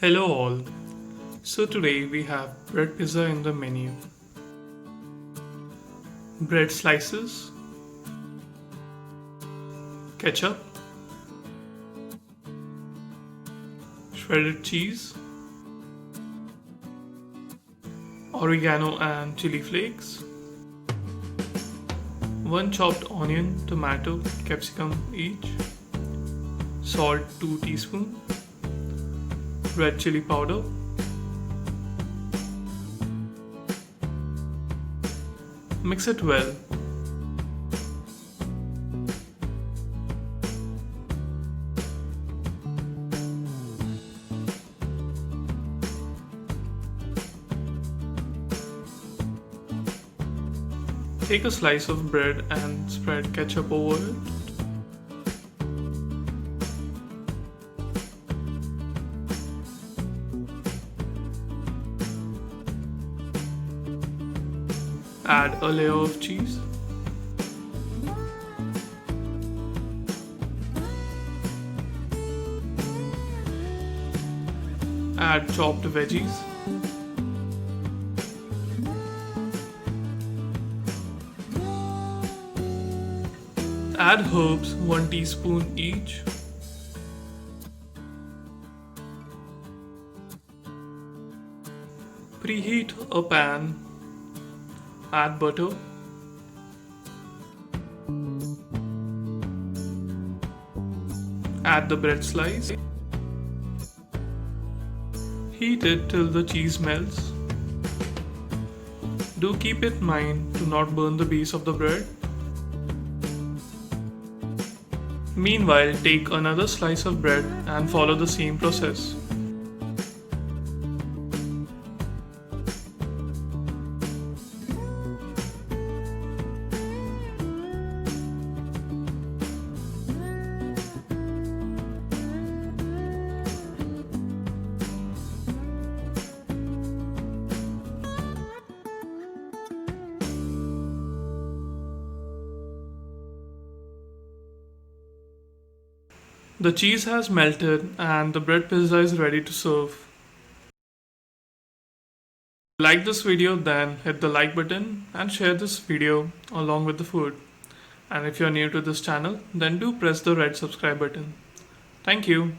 Hello all. So today we have bread pizza in the menu. Bread slices, ketchup, shredded cheese, oregano and chili flakes, one chopped onion, tomato, capsicum each, salt 2 teaspoons, red chili powder, mix it well. Take a slice of bread and spread ketchup over it. Add a layer of cheese. Add chopped veggies. Add herbs 1 teaspoon each. Preheat a pan. Add butter. Add the bread slice. Heat it till the cheese melts. Do keep in mind to not burn the base of the bread. Meanwhile, take another slice of bread and follow the same process. The cheese has melted and the bread pizza is ready to serve. If you like this video, then hit the like button and share this video along with the food. And if you're new to this channel, then do press the red subscribe button. Thank you.